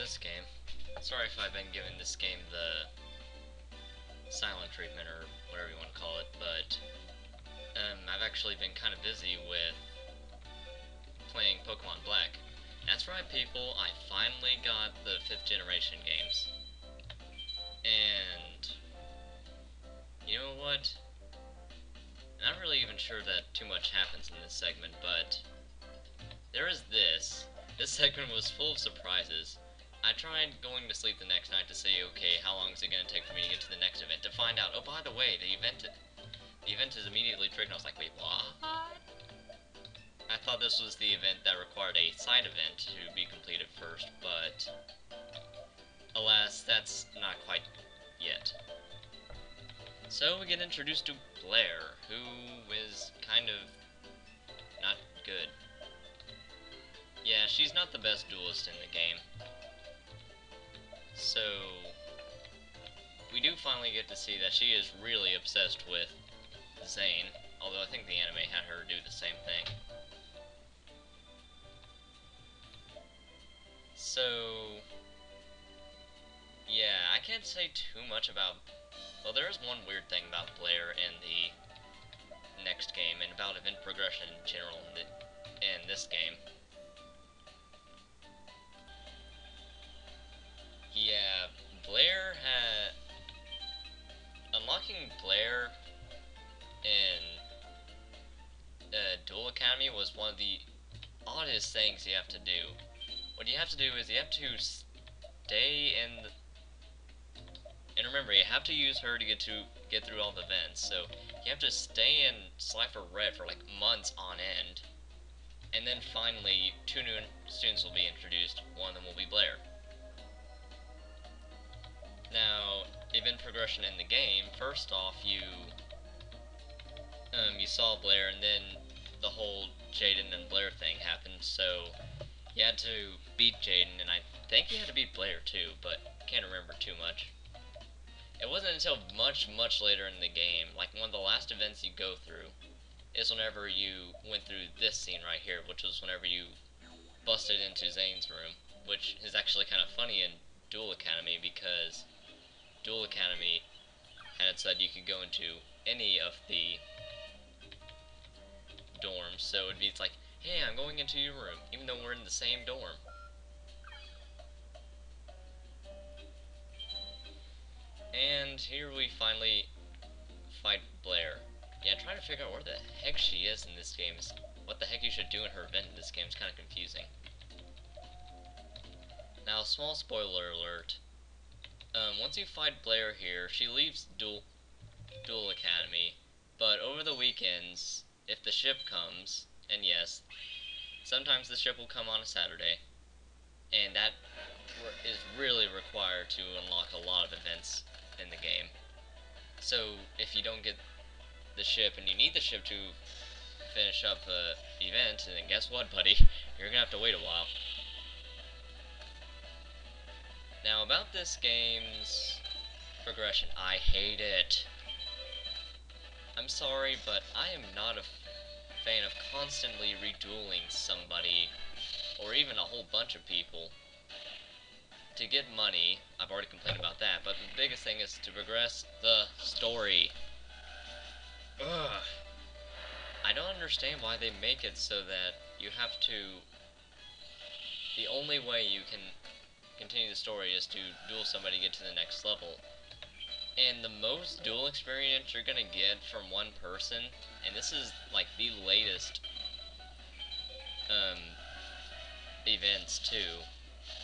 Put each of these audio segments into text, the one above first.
this game. Sorry if I've been giving this game the silent treatment or whatever you want to call it, but I've actually been kind of busy with playing Pokemon Black. That's right, people, I finally got the 5th generation games. And you know what? I'm not really even sure that too much happens in this segment, but there is this. This segment was full of surprises. I tried going to sleep the next night to see, okay, how long is it going to take for me to get to the next event, to find out, oh, by the way, the event is immediately triggered, and I was like, wait, what? I thought this was the event that required a side event to be completed first, but alas, that's not quite yet. So we get introduced to Blair, who is kind of not good. Yeah, she's not the best duelist in the game. So we do finally get to see that she is really obsessed with Zane, although I think the anime had her do the same thing. So yeah, I can't say too much about. Well, there is one weird thing about Blair in the next game, and about event progression in general in this game. Yeah, unlocking Blair in Duel Academy was one of the oddest things you have to do. What you have to do is you have to stay in the, and remember, you have to use her to get through all the events, so you have to stay in Slifer Red for like months on end, and then finally 2 new students will be introduced. One of them will be Blair. Now, event progression in the game, first off, you saw Blair, and then the whole Jaden and Blair thing happened, so you had to beat Jaden, and I think you had to beat Blair too, but can't remember too much. It wasn't until much, much later in the game, like one of the last events you go through, is whenever you went through this scene right here, which was whenever you busted into Zane's room, which is actually kind of funny in Duel Academy, because Duel Academy had it said you could go into any of the dorms, so it'd be like, hey, I'm going into your room, even though we're in the same dorm. And here we finally fight Blair. Yeah, trying to figure out where the heck she is in this game. What the heck you should do in her event in this game is kind of confusing. Now, small spoiler alert. Once you fight Blair here, she leaves Duel Academy, but over the weekends, if the ship comes, and yes, sometimes the ship will come on a Saturday, and that is really required to unlock a lot of events in the game. So if you don't get the ship, and you need the ship to finish up the event, then guess what, buddy? You're gonna have to wait a while. Now, about this game's progression, I hate it. I'm sorry, but I am not a fan of constantly redueling somebody, or even a whole bunch of people, to get money. I've already complained about that, but the biggest thing is to progress the story. Ugh. I don't understand why they make it so that you have to... The only way you can continue the story is to duel somebody to get to the next level. And the most duel experience you're gonna get from one person, and this is like the latest events too,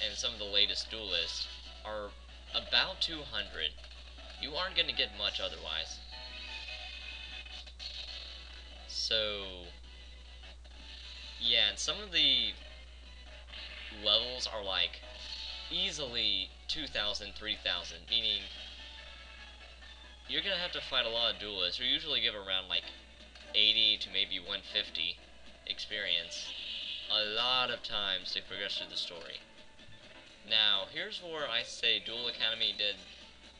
and some of the latest duelists are about 200. You aren't gonna get much otherwise. So yeah, and some of the levels are like easily 2,000, 3,000, meaning you're gonna have to fight a lot of duelists who usually give around like 80 to maybe 150 experience a lot of times to progress through the story. Now, here's where I say Duel Academy did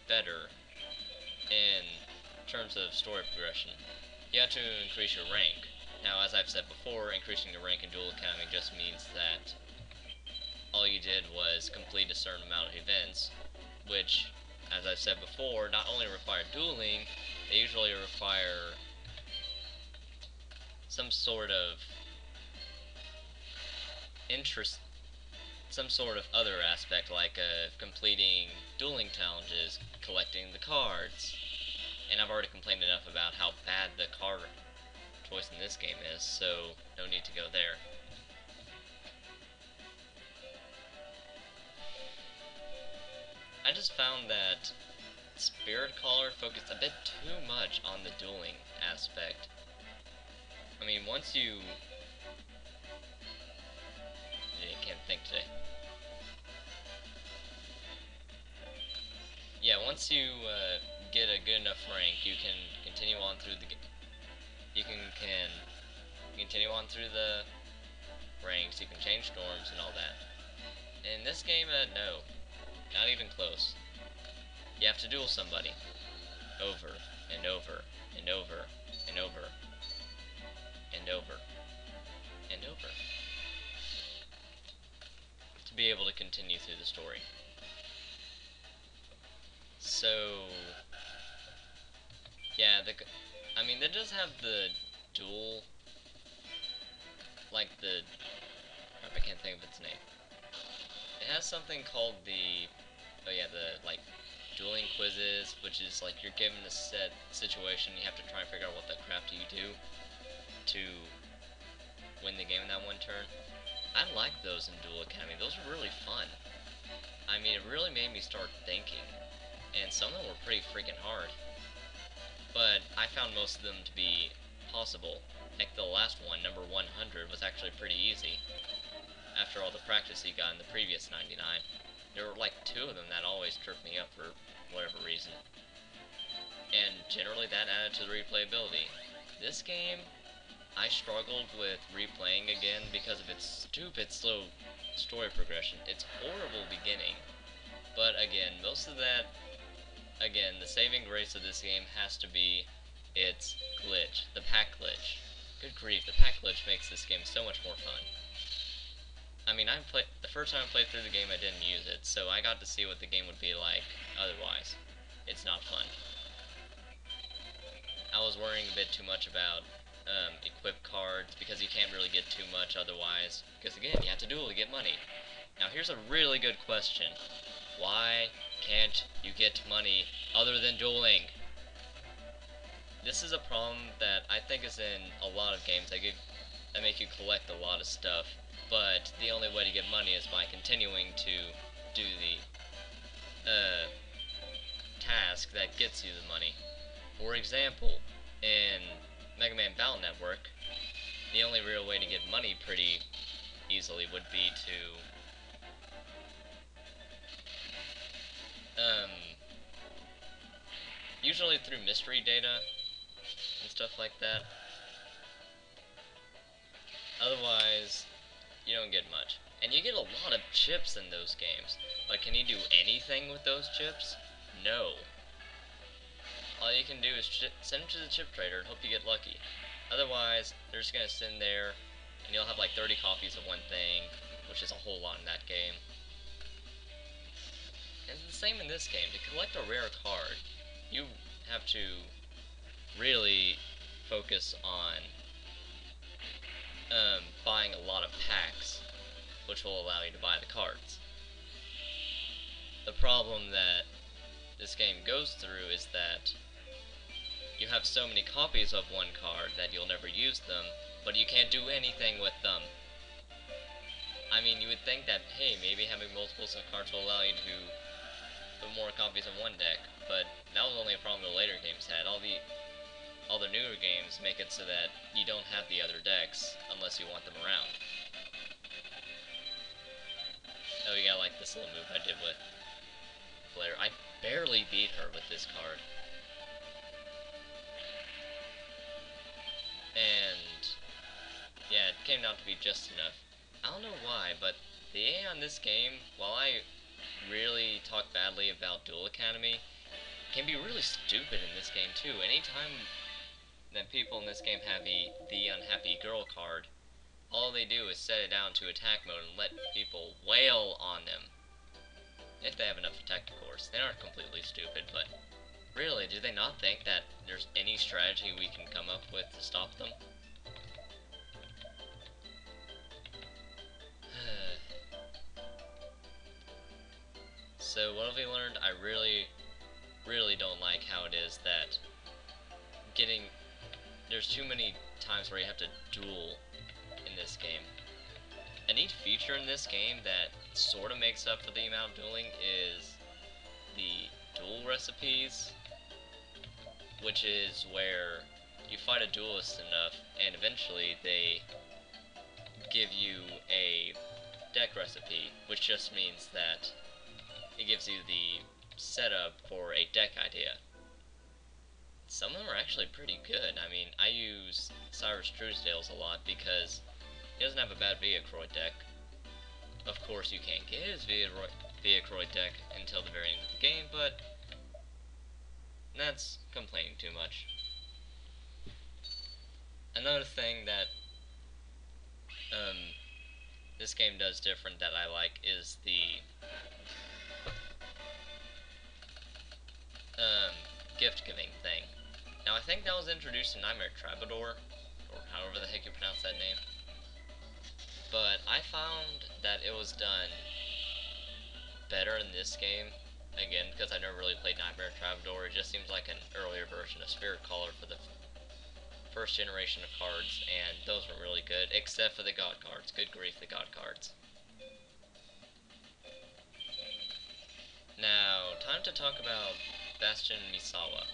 better in terms of story progression. You have to increase your rank. Now, as I've said before, increasing your rank in Duel Academy just means that all you did was complete a certain amount of events, which, as I've said before, not only require dueling, they usually require some sort of interest, some sort of other aspect, like completing dueling challenges, collecting the cards. And I've already complained enough about how bad the card choice in this game is, so no need to go there. I just found that Spirit Caller focused a bit too much on the dueling aspect. I mean, once you... I can't think today. Yeah, once you get a good enough rank, you can continue on through the... You can continue on through the ranks, you can change storms and all that. In this game, no. Not even close. You have to duel somebody. Over, and over, and over, and over, and over, and over. To be able to continue through the story. So... yeah, I mean, it does have the duel... like the... I can't think of its name. It has something called the... oh yeah, the, like, dueling quizzes, which is like you're given a set situation, you have to try and figure out what the crap do you do to win the game in that one turn. I like those in Duel Academy. Those are really fun. I mean, it really made me start thinking, and some of them were pretty freaking hard. But I found most of them to be possible. Like the last one, number 100, was actually pretty easy. After all the practice you got in the previous 99. There were like 2 of them that always tripped me up for whatever reason. And generally that added to the replayability. This game, I struggled with replaying again because of its stupid slow story progression. It's horrible beginning. But again, most of that, again, the saving grace of this game has to be its glitch, the pack glitch. Good grief, the pack glitch makes this game so much more fun. I mean, the first time I played through the game, I didn't use it, so I got to see what the game would be like otherwise. It's not fun. I was worrying a bit too much about equip cards, because you can't really get too much otherwise, because again, you have to duel to get money. Now here's a really good question. Why can't you get money other than dueling? This is a problem that I think is in a lot of games that make you collect a lot of stuff, but the only way to get money is by continuing to do the task that gets you the money. For example, in Mega Man Battle Network, the only real way to get money pretty easily would be to usually through mystery data and stuff like that. Otherwise, you don't get much. And you get a lot of chips in those games. But can you do anything with those chips? No. All you can do is send them to the chip trader and hope you get lucky. Otherwise, they're just gonna sit there, and you'll have like 30 copies of one thing, which is a whole lot in that game. And it's the same in this game. To collect a rare card, you have to really focus on buying a lot of packs, which will allow you to buy the cards. The problem that this game goes through is that you have so many copies of one card that you'll never use them, but you can't do anything with them. I mean, you would think that, hey, maybe having multiples of cards will allow you to put more copies of one deck, but that was only a problem the later games had. All the newer games make it so that you don't have the other decks unless you want them around. Oh yeah, like this little move I did with Blair. I barely beat her with this card. And yeah, it came out to be just enough. I don't know why, but the AI on this game, while I really talk badly about Duel Academy, can be really stupid in this game too. Anytime that people in this game have the unhappy girl card, all they do is set it down to attack mode and let people wail are completely stupid, but really, do they not think that there's any strategy we can come up with to stop them? So what have we learned? I really don't like how it is that there's too many times where you have to duel in this game. A neat feature in this game that sort of makes up for the amount of dueling is the duel recipes, which is where you fight a duelist enough and eventually they give you a deck recipe, which just means that it gives you the setup for a deck idea. Some of them are actually pretty good. I mean, I use Cyrus Truesdale's a lot because he doesn't have a bad Viacroid deck. Of course, you can't get his Viacroid deck until the very end of the game, but that's complaining too much. Another thing that this game does different that I like is the gift giving thing. Now I think that was introduced in Nightmare Troubadour, or however the heck you pronounce that name. But I found that it was done better in this game. Again, because I never really played Nightmare Troubadour, it just seems like an earlier version of Spirit Caller for the first generation of cards, and those were really good, except for the God cards. Good grief, the God cards. Now, time to talk about Bastion Misawa.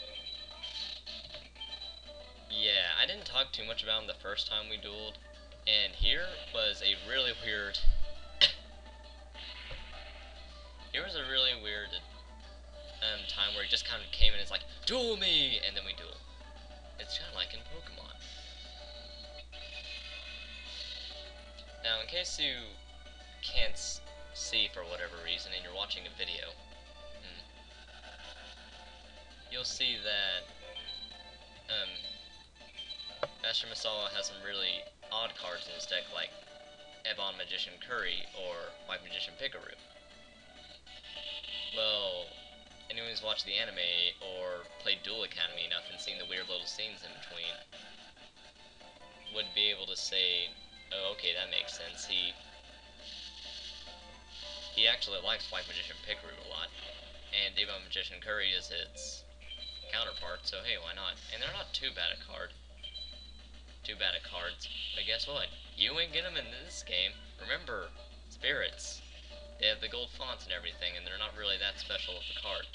Yeah, I didn't talk too much about him the first time we dueled, and here was a really weird... here was a really weird time where he just kind of came in and it's like, duel me, and then we duel. It's kind of like in Pokemon. Now, in case you can't see for whatever reason and you're watching a video, you'll see that Master Misawa has some really odd cards in his deck, like Ebon Magician Curry or White Magician Pickaroo. Well, anyone who's watched the anime or played Duel Academy enough and seen the weird little scenes in between would be able to say, oh, okay, that makes sense. He actually likes White Magician Pickaroo a lot, and Ebon Magician Curry is its counterpart, so hey, why not? And they're not too bad a card. Too bad at cards. But guess what? You ain't get them in this game. Remember, spirits. They have the gold fonts and everything, and they're not really that special of a card.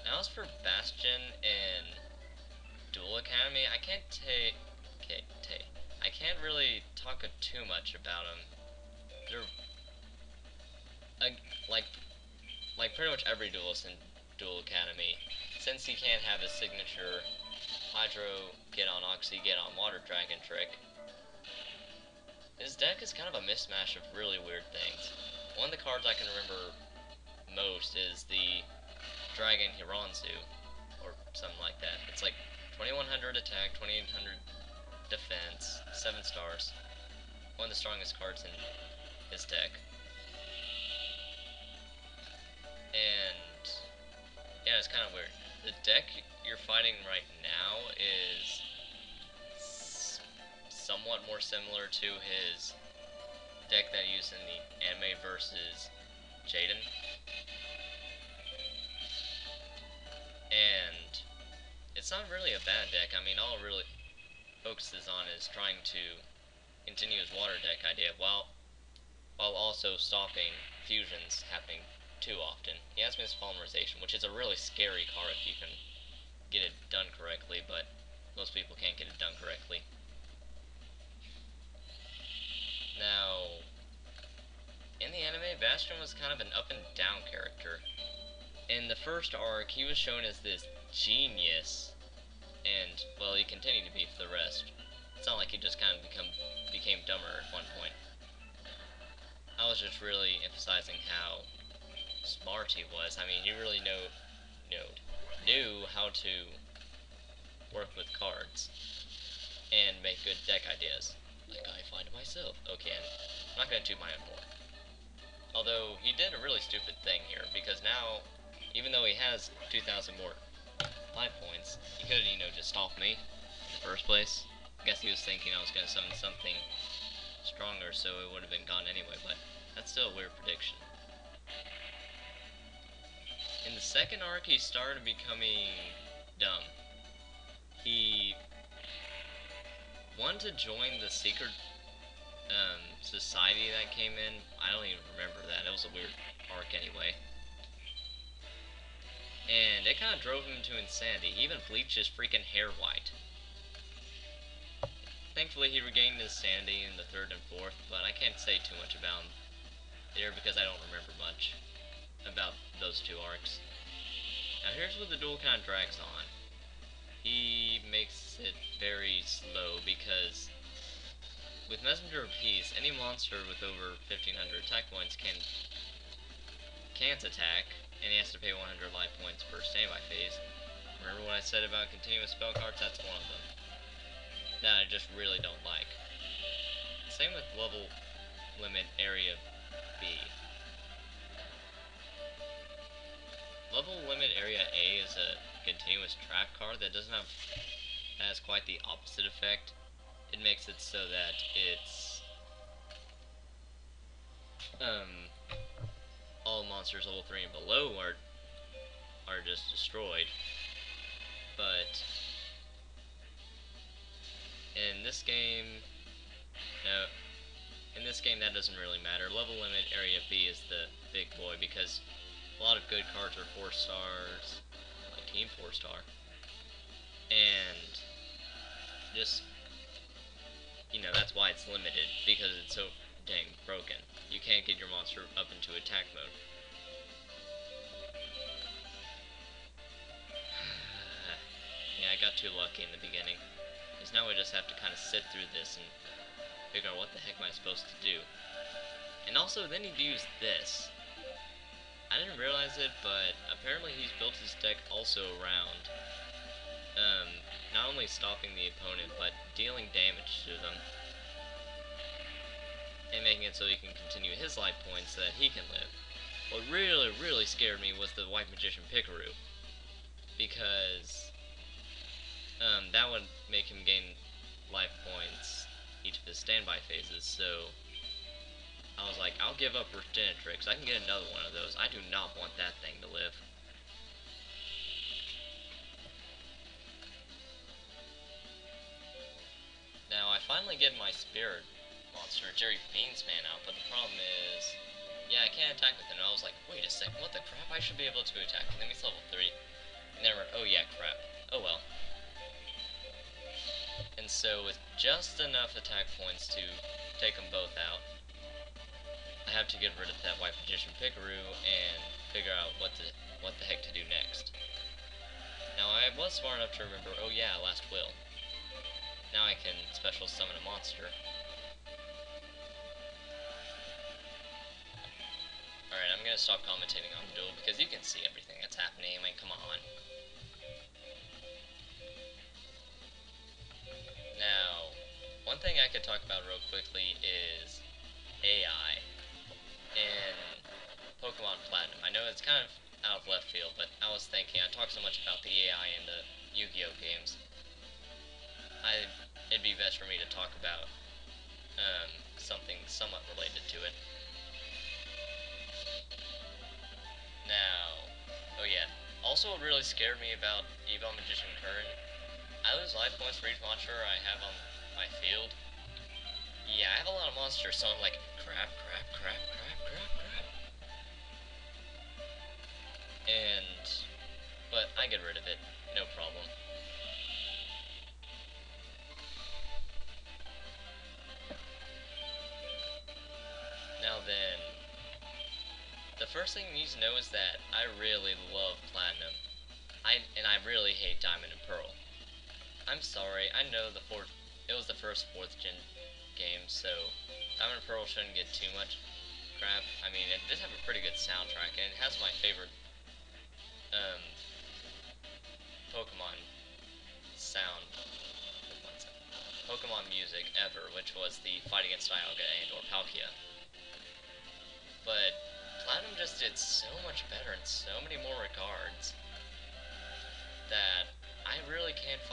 Now as for Bastion and Duel Academy, I can't I can't really talk too much about them. They're like pretty much every duelist in Duel Academy, since he can't have his signature Hydro, get on Oxy, get on Water Dragon trick, his deck is kind of a mismatch of really weird things. One of the cards I can remember most is the Dragon Hiranzu, or something like that. It's like 2100 attack, 2800 defense, 7 stars. One of the strongest cards in his deck. And yeah, it's kind of weird. The deck you're fighting right now is somewhat more similar to his deck that he used in the anime versus Jaden. And it's not really a bad deck. I mean, all it really focuses on is trying to continue his water deck idea while also stopping fusions happening too often. He has Miss Polymerization, which is a really scary card if you can get it done correctly, but most people can't get it done correctly. Now, in the anime, Bastion was kind of an up and down character. In the first arc, he was shown as this genius, and, well, he continued to be for the rest. It's not like he just kind of became dumber at one point. I was just really emphasizing how smart he was. I mean, he really knew how to work with cards and make good deck ideas, like I find in my myself. Okay, I'm not gonna toot my own horn. Although, he did a really stupid thing here, because now, even though he has 2,000 more life points, he could, just stopped me in the first place. I guess he was thinking I was gonna summon something stronger, so it would have been gone anyway, but that's still a weird prediction. In the second arc, he started becoming dumb. He wanted to join the secret society that came in. I don't even remember that. It was a weird arc anyway. And it kind of drove him to insanity. He even bleached his freaking hair white. Thankfully, he regained his sanity in the third and fourth, but I can't say too much about him there because I don't remember much about those two arcs. Now here's where the duel kind of drags on. He makes it very slow because with Messenger of Peace, any monster with over 1500 attack points can't attack, and he has to pay 100 life points per standby phase. Remember what I said about continuous spell cards? That's one of them that I just really don't like. Same with level limit area B. Level limit area A is a continuous trap card that has quite the opposite effect. It makes it so that it's all monsters level 3 and below are just destroyed. But in this game, no, that doesn't really matter. Level limit area B is the big boy because a lot of good cards are 4 stars, like Team 4 star, and just that's why it's limited, because it's so dang broken. You can't get your monster up into attack mode. Yeah, I got too lucky in the beginning, because now I just have to kind of sit through this and figure out what the heck am I supposed to do. And also, then he'd use this. I didn't realize it, but apparently he's built his deck also around not only stopping the opponent, but dealing damage to them, and making it so he can continue his life points so that he can live. What really, really scared me was the White Magician Pickaroo, because that would make him gain life points each of his standby phases, so I was like, I'll give up Regenetrix. I can get another one of those. I do not want that thing to live. Now, I finally get my spirit monster, Jerry Beansman, out, but the problem is, yeah, I can't attack with him. I was like, wait a second, what the crap? I should be able to attack with him. He's level 3. And then oh yeah, crap. Oh well. And so, with just enough attack points to take them both out, I have to get rid of that White Magician Pickaroo and figure out what the heck to do next. Now, I was smart enough to remember, oh yeah, Last Will. Now I can special summon a monster. Alright, I'm gonna stop commentating on the duel because you can see everything that's happening. I mean, come on. Now, one thing I could talk about real quickly is AI in Pokemon Platinum. I know it's kind of out of left field, but I was thinking, I talk so much about the AI in the Yu-Gi-Oh games, it'd be best for me to talk about something somewhat related to it. Now, oh yeah, also what really scared me about Evo Magician Current, I lose life points for each monster I have on my field. Yeah, I have a lot of monsters, so I'm like, crap. But I get rid of it, no problem. Now then, the first thing you need to know is that I really love Platinum. And I really hate Diamond and Pearl. I'm sorry, I know it was the first 4th gen game, so Diamond and Pearl shouldn't get too much crap. I mean, it did have a pretty good soundtrack, and it has my favorite Pokemon Pokemon music ever, which was the Fight Against Dialga and or Palkia. But Platinum just did so much better in so many more regards that I really can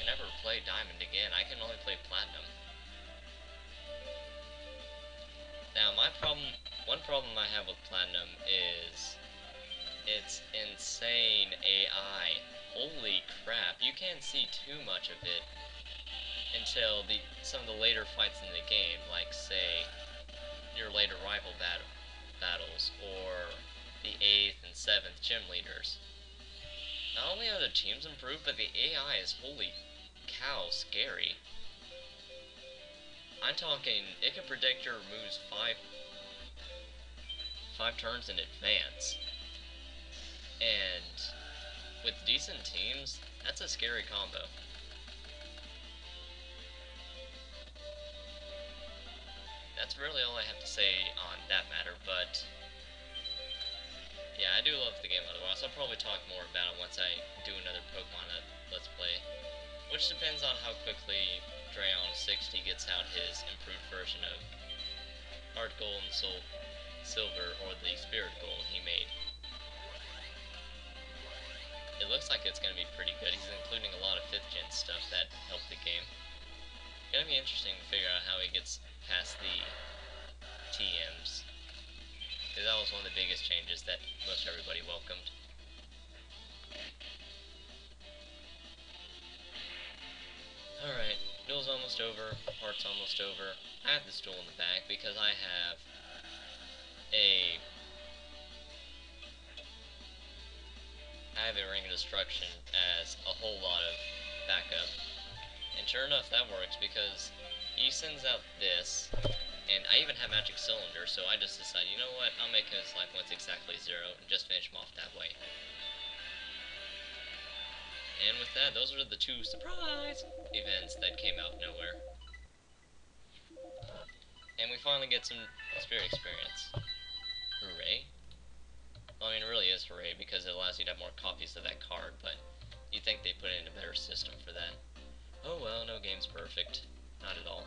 never play Diamond again. I can only play Platinum. Now one problem I have with Platinum is its insane AI. Holy crap, you can't see too much of it until some of the later fights in the game, like say your later rival battles or the 8th and 7th gym leaders. Not only are the teams improved, but the AI is holy cow scary. I'm talking, it can predict your moves five turns in advance. And with decent teams, that's a scary combo. That's really all I have to say on that matter, but yeah, I do love the game otherwise. I'll probably talk more about it once I do another Pokemon Let's Play, which depends on how quickly Drayon60 gets out his improved version of Heart Gold and Soul Silver, or the Spirit Gold he made. It looks like it's going to be pretty good. He's including a lot of 5th gen stuff that helped the game. It's going to be interesting to figure out how he gets past the TMs, because that was one of the biggest changes that most everybody welcomed. Alright, duel's almost over, part's almost over. I have this duel in the back because I have a Ring of Destruction as a whole lot of backup. And sure enough, that works because he sends out this, and I even have Magic Cylinder, so I just decided, you know what, I'll make his life points exactly 0 and just finish him off that way. And with that, those are the 2 surprise events that came out of nowhere. And we finally get some Spirit Experience. Hooray. Well, I mean, it really is hooray, because it allows you to have more copies of that card, but you'd think they put in a better system for that. Oh well, no game's perfect. Not at all.